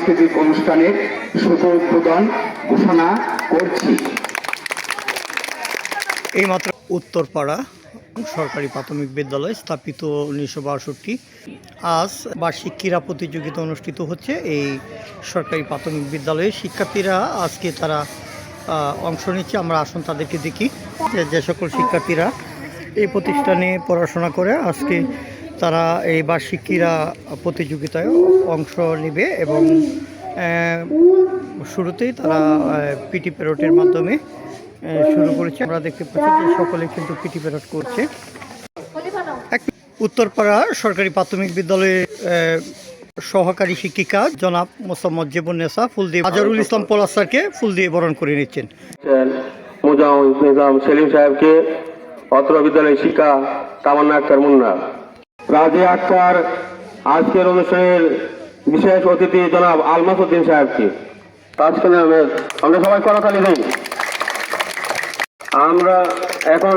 সাংস্কৃতিক অনুষ্ঠানের শুভ উদ্বোধন ঘোষণা করছি। এইমাত্র উত্তরপাড়া সরকারি প্রাথমিক বিদ্যালয় স্থাপিত 1962। আজ বার্ষিক ক্রীড়া প্রতিযোগিতা অনুষ্ঠিত হচ্ছে এই সরকারি প্রাথমিক বিদ্যালয়ে। শিক্ষার্থীরা আজকে তারা অংশ নিচ্ছে। আমরা আসুন তাদেরকে দেখি যে সকল শিক্ষার্থীরা এই প্রতিষ্ঠানে পড়াশোনা করে আজকে তারা এই বার্ষিক ক্রীড়া প্রতিযোগিতায় অংশ নেবে এবং শুরুতেই তারা পিটি প্যারেডের মাধ্যমে শুরু করেছে। আমরা দেখতে পাচ্ছি যে সকলে কিন্তু পিটি প্যারেড করছে। উত্তরপাড়া সরকারি প্রাথমিক বিদ্যালয়ের সহকারী শিক্ষিকা জনাব মোসাম্মদ জীবনেসা ফুল দিয়ে আজহারুল ইসলাম পলাশ স্যারকে ফুল দিয়ে বরণ করে নিচ্ছেন। নিজাম সেলিম সাহেবকে, অত্র বিদ্যালয়ের শিক্ষা তামান্না আক্তার মুন্না, রাজি আক্তার, আজকের অনুষ্ঠানের বিশেষ অতিথি জনাব আলমাসউদ্দিন সাহেবকে, তাজখান আহমেদ। আমরা সবাই করতালি দিই। আমরা এখন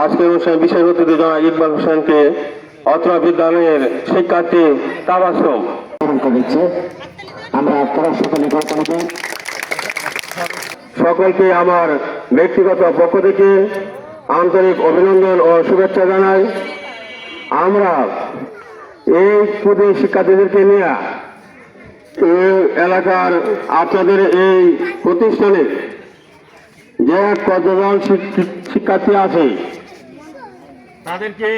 আজকের অনুষ্ঠানের বিশেষ অতিথি জনাব ইকবাল হোসেনকে, অত্র বিদ্যালয়ের শিক্ষার্থী তাবাসসুম দিচ্ছে। আমরা সকলকে আমার ব্যক্তিগত পক্ষ থেকে আন্তরিক অভিনন্দন ও শুভেচ্ছা জানাই। আমরা এই প্রতি শিক্ষার্থীদেরকে নিয়ে এই এলাকার আপনাদের এই প্রতিষ্ঠানে যে কতজন শিক্ষার্থী আছে তাদেরকে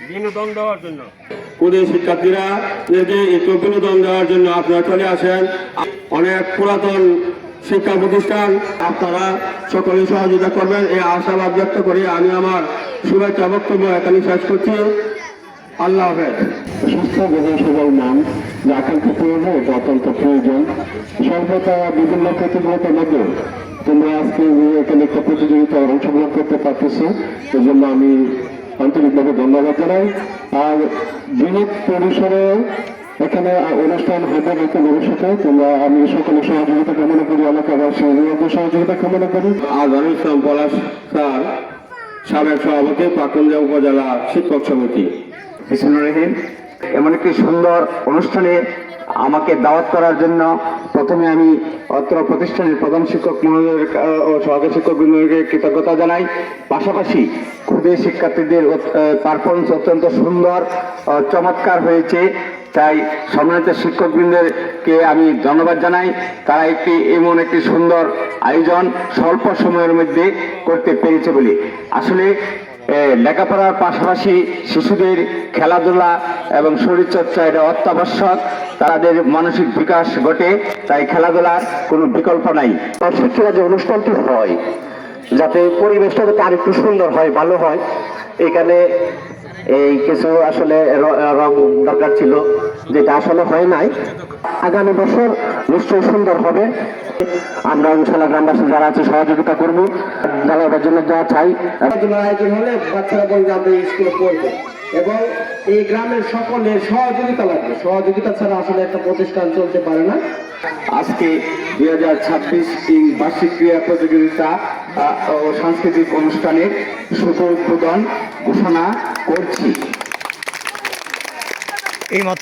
বিনোদন দেওয়ার জন্য, প্রতি শিক্ষার্থীরা একটু বিনোদন দেওয়ার জন্য আপনারা চলে আসেন। অনেক পুরাতন শিক্ষা প্রতিষ্ঠান, আপনারা সকলে সহযোগিতা করবেন এই আশাবাদ ব্যক্ত করে আমি আমার শুভেচ্ছা বক্তব্য এখানে শেষ করছি। আল্লাহ হাফেজ। সুস্থ সবল মান যা আকাঙ্ক্ষা পূরণ এটা অত্যন্ত প্রয়োজন। সর্বদা বিভিন্ন প্রতিযোগিতার মধ্যে তোমরা আজকে এখানে একটা প্রতিযোগিতায় অংশগ্রহণ করতে পারতেছো, এই জন্য আমি আন্তরিকভাবে ধন্যবাদ জানাই। আর বৃহৎ পরিসরে এখানে অনুষ্ঠান হবে নতুন ভবিষ্যতে। তোমরা আমি সকলে সহযোগিতা কামনা করি, এলাকাবাসী সহযোগিতা কামনা করি। আজহারুল ইসলাম পলাশ স্যার, সাবেক সভাপতি, পাকুন্দিয়া উপজেলা শিক্ষক সমিতি। এমন একটি সুন্দর অনুষ্ঠানে আমাকে দাওয়াত করার জন্য প্রথমে আমি অত্র প্রতিষ্ঠানের প্রধান শিক্ষক মহোদয় ও সহকারী শিক্ষক বৃন্দকে কৃতজ্ঞতা জানাই। পাশাপাশি ক্ষুদে শিক্ষার্থীদের পারফরমেন্স অত্যন্ত সুন্দর চমৎকার হয়েছে, তাই সম্মানিত শিক্ষকবৃন্দকে আমি ধন্যবাদ জানাই। তারা এমন একটি সুন্দর আয়োজন স্বল্প সময়ের মধ্যে করতে পেরেছে বলে। আসলে লেখাপড়ার পাশাপাশি শিশুদের খেলাধুলা এবং শরীরচর্চা এটা অত্যাবশ্যক, তাদের মানসিক বিকাশ ঘটে, তাই খেলাধুলার কোনো বিকল্প নাই। শিক্ষা যে অনুষ্ঠানটি হয় যাতে পরিবেশটা যাতে আরেকটু সুন্দর হয়, ভালো হয়, এখানে এই কিছু আসলে রং দরকার ছিল, যেটা আসলে হয় নাই। আগামী বছর নিশ্চয়ই সুন্দর হবে। আমরা ইনশাআল্লাহ গ্রামবাসী যারা আছে সহযোগিতা করবো, জ্বালাবার জন্য যা চাই। আয়োজন হলে বাচ্চারা বলবে আমরা স্কুলে পড়বো এবং এই গ্রামের সকলের সহযোগিতা লাগবে। সহযোগিতা ছাড়া আসলে একটা প্রতিষ্ঠান চলতে পারে না। আজকে 2026 বার্ষিক ক্রীড়া প্রতিযোগিতা ও সাংস্কৃতিক অনুষ্ঠানের শুভ উদ্বোধন ঘোষণা করছি। এইমাত্র